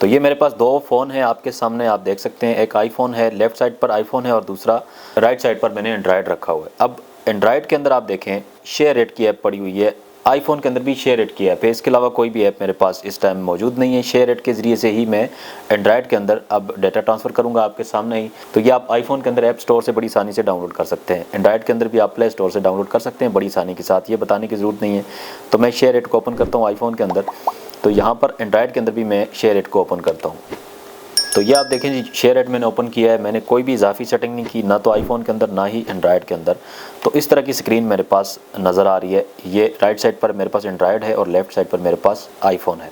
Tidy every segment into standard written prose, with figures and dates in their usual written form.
तो ये मेरे पास दो फ़ोन हैं आपके सामने, आप देख सकते हैं। एक आईफोन है, लेफ़्ट साइड पर आईफोन है और दूसरा राइट साइड पर मैंने एंड्रॉयड रखा हुआ है। अब एंड्रॉयड के अंदर आप देखें शेयर इट की ऐप पड़ी हुई है, आईफोन के अंदर भी शेयर इट की ऐप है। इसके अलावा कोई भी ऐप मेरे पास इस टाइम मौजूद नहीं है। शेयर इट के ज़रिए से ही मैं एंड्रॉयड के अंदर अब डाटा ट्रांसफ़र करूँगा आपके सामने ही। तो ये आप आईफोन के अंदर ऐप स्टोर से बड़ी आसानी से डाउनलोड कर सकते हैं, एंड्रॉयड के अंदर भी आप प्ले स्टोर से डाउनलोड कर सकते हैं बड़ी आसानी के साथ, ये बताने की ज़रूरत नहीं है। तो मैं शेयर इट को ओपन करता हूँ आईफोन के अंदर, तो यहाँ पर एंड्रॉयड के अंदर भी मैं शेयर इट को ओपन करता हूँ। तो ये आप देखें जी, शेयर इट मैंने ओपन किया है, मैंने कोई भी इजाफी सेटिंग नहीं की, ना तो आईफोन के अंदर ना ही एंड्रॉयड के अंदर। तो इस तरह की स्क्रीन मेरे पास नज़र आ रही है। ये राइट साइड पर मेरे पास एंड्रॉयड है और लेफ़्ट साइड पर मेरे पास आईफोन है।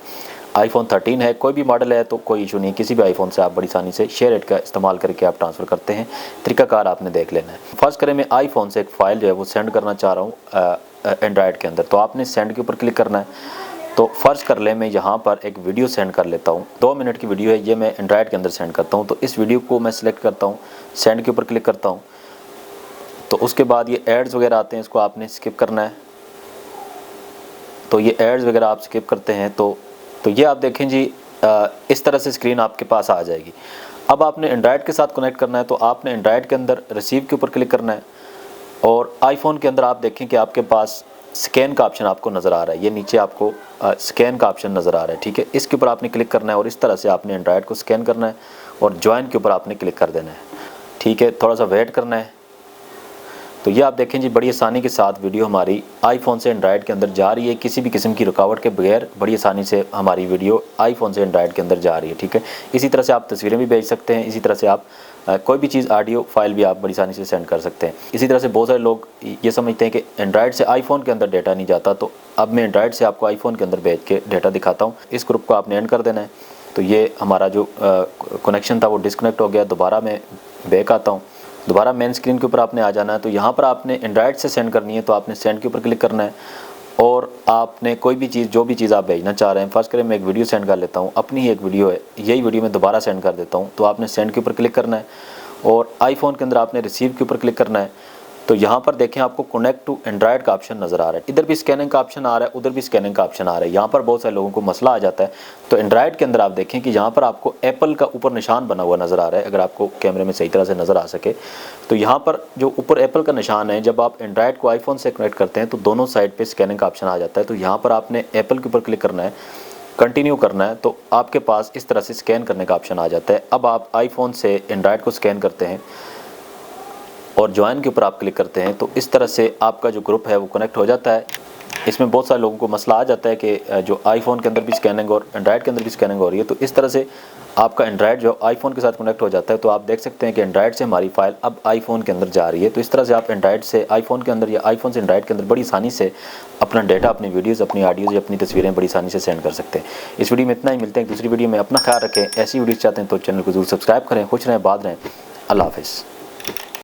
आईफोन 13 है, कोई भी मॉडल है तो कोई इशू नहीं, किसी भी आईफोन से आप बड़ी आसानी से शेयर इट का इस्तेमाल करके आप ट्रांसफ़र करते हैं। तरीकाकार आपने देख लेना है। फ़र्ज़ करें मैं आईफोन से एक फ़ाइल जो है वो सेंड करना चाह रहा हूँ एंड्रॉयड के अंदर, तो आपने सेंड के ऊपर क्लिक करना है। तो फ़र्ज़ कर लें मैं यहाँ पर एक वीडियो सेंड कर लेता हूँ, 2 मिनट की वीडियो है, ये मैं एंड्रॉयड के अंदर सेंड करता हूँ। तो इस वीडियो को मैं सिलेक्ट करता हूँ, सेंड के ऊपर क्लिक करता हूँ। तो उसके बाद ये एड्स वगैरह आते हैं, इसको आपने स्किप करना है। तो ये एड्स वगैरह आप स्किप करते हैं तो ये आप देखें जी, इस तरह से स्क्रीन आपके पास आ जाएगी। अब आपने एंड्रॉयड के साथ कनेक्ट करना है, तो आपने एंड्रॉयड के अंदर रिसीव के ऊपर क्लिक करना है और आईफोन के अंदर आप देखें कि आपके पास स्कैन का ऑप्शन आपको नज़र आ रहा है। ये नीचे आपको स्कैन का ऑप्शन नज़र आ रहा है, ठीक है। इसके ऊपर आपने क्लिक करना है और इस तरह से आपने एंड्रॉयड को स्कैन करना है और जॉइन के ऊपर आपने क्लिक कर देना है, ठीक है। थोड़ा सा वेट करना है। तो ये आप देखें जी, बड़ी आसानी के साथ वीडियो हमारी आईफोन से एंड्रॉयड के अंदर जा रही है, किसी भी किस्म की रुकावट के बगैर बड़ी आसानी से हमारी वीडियो आईफोन से एंड्रॉयड के अंदर जा रही है, ठीक है। इसी तरह से आप तस्वीरें भी भेज सकते हैं, इसी तरह से आप कोई भी चीज़ ऑडियो फाइल भी आप बड़ी आसानी से सेंड कर सकते हैं। इसी तरह से बहुत सारे लोग ये समझते हैं कि एंड्रॉयड से आईफोन के अंदर डाटा नहीं जाता, तो अब मैं एंड्रॉयड से आपको आईफोन के अंदर भेज के डाटा दिखाता हूँ। इस ग्रुप को आपने एंड कर देना है। तो ये हमारा जो कनेक्शन था वो डिस्कनेक्ट हो गया। दोबारा मैं बैक आता हूँ, दोबारा मेन स्क्रीन के ऊपर आपने आ जाना है। तो यहाँ पर आपने एंड्रॉयड से सेंड करनी है, तो आपने सेंड के ऊपर क्लिक करना है और आपने कोई भी चीज़, जो भी चीज़ आप भेजना चाह रहे हैं, फ़र्ज़ करें मैं एक वीडियो सेंड कर लेता हूँ, अपनी ही एक वीडियो है, यही वीडियो मैं दोबारा सेंड कर देता हूँ। तो आपने सेंड के ऊपर क्लिक करना है और आईफोन के अंदर आपने रिसीव के ऊपर क्लिक करना है। तो यहाँ पर देखें आपको कनेक्ट टू एंड्रॉयड का ऑप्शन नज़र आ रहा है, इधर भी स्कैनिंग का ऑप्शन आ रहा है, उधर भी स्कैनिंग का ऑप्शन आ रहा है। यहाँ पर बहुत सारे लोगों को मसला आ जाता है। तो एंड्रॉयड के अंदर आप देखें कि यहाँ पर आपको एप्पल का ऊपर निशान बना हुआ नज़र आ रहा है, अगर आपको कैमरे में सही तरह से नज़र आ सके। तो यहाँ पर जो ऊपर एप्पल का निशान है, जब आप एंड्रॉयड को आईफोन से कनेक्ट करते हैं तो दोनों साइड पर स्कैनिंग का ऑप्शन आ जाता है। तो यहाँ पर आपने एप्पल के ऊपर क्लिक करना है, कंटिन्यू करना है, तो आपके पास इस तरह से स्कैन करने का ऑप्शन आ जाता है। अब आप आईफोन से एंड्रॉयड को स्कैन करते हैं और ज्वाइन के ऊपर आप क्लिक करते हैं, तो इस तरह से आपका जो ग्रुप है वो कनेक्ट हो जाता है। इसमें बहुत सारे लोगों को मसला आ जाता है कि जो आईफोन के अंदर भी स्कैनिंग और एंड्रॉयड के अंदर भी स्कैनिंग हो रही है। तो इस तरह से आपका एंड्रॉयड जो आईफोन के साथ कनेक्ट हो जाता है। तो आप देख सकते हैं कि एंड्रॉयड से हमारी फ़ाइल अब आईफोन के अंदर जा रही है। तो इस तरह से आप एंड्रॉयड से आईफोन के अंदर या आईफोन से एंड्रॉयड के अंदर बड़ी आसानी से अपना डाटा, अपनी वीडियोज़, अपनी ऑडियोज़ या अपनी तस्वीरें बड़ी आसानी से सेंड कर सकते हैं। इस वीडियो में इतना ही, मिलते हैं दूसरी वीडियो में। अपना ख्याल रखें। ऐसी वीडियोज़ चाहते हैं तो चैनल को जरूर सब्सक्राइब करें। खुश रहें, आबाद रहें। अल्लाह हाफ़िज़।